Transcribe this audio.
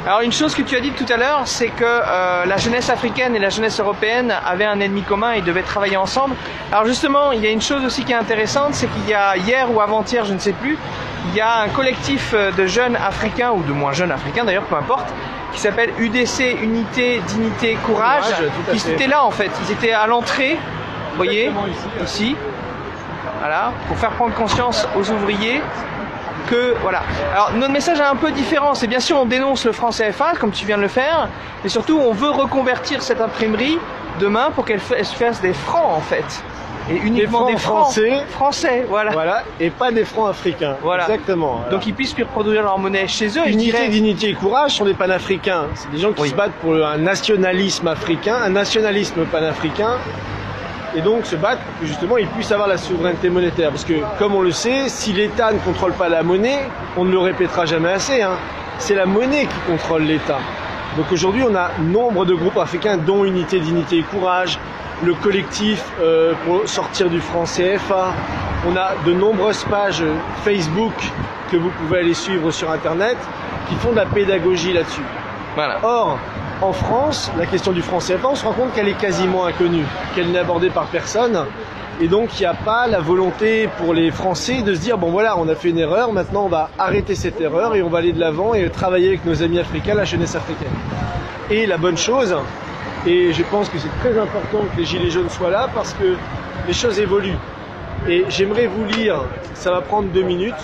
Alors une chose que tu as dit tout à l'heure, c'est que la jeunesse africaine et la jeunesse européenne avaient un ennemi commun et devaient travailler ensemble. Alors justement, il y a une chose aussi qui est intéressante, c'est qu'il y a hier ou avant-hier, je ne sais plus, il y a un collectif de jeunes africains, ou de moins jeunes africains d'ailleurs, peu importe, qui s'appelle UDC, Unité, Dignité, Courage, qui étaient là en fait, ils étaient à l'entrée, vous voyez, ici, voilà, pour faire prendre conscience aux ouvriers que, voilà. Alors notre message est un peu différent, c'est bien sûr on dénonce le franc CFA, comme tu viens de le faire, mais surtout on veut reconvertir cette imprimerie demain pour qu'elle fasse des francs en fait. Et uniquement des francs français, voilà. Voilà, et pas des francs africains. Voilà. Exactement. Voilà. Donc ils puissent reproduire leur monnaie chez eux. Unité, dignité et courage sont des panafricains. C'est des gens qui se battent pour un nationalisme africain, un nationalisme panafricain. Et donc se battre pour que justement ils puissent avoir la souveraineté monétaire. Parce que, comme on le sait, si l'État ne contrôle pas la monnaie, on ne le répétera jamais assez, hein, c'est la monnaie qui contrôle l'État. Donc aujourd'hui, on a nombre de groupes africains, dont Unité, Dignité et Courage, le collectif pour sortir du franc CFA. On a de nombreuses pages Facebook que vous pouvez aller suivre sur Internet qui font de la pédagogie là-dessus. Voilà. Or, en France, la question du franc CFA, on se rend compte qu'elle est quasiment inconnue, qu'elle n'est abordée par personne. Et donc, il n'y a pas la volonté pour les Français de se dire, bon voilà, on a fait une erreur, maintenant on va arrêter cette erreur et on va aller de l'avant et travailler avec nos amis africains, la jeunesse africaine. Et la bonne chose, et je pense que c'est très important que les Gilets jaunes soient là parce que les choses évoluent. Et j'aimerais vous lire, ça va prendre 2 minutes,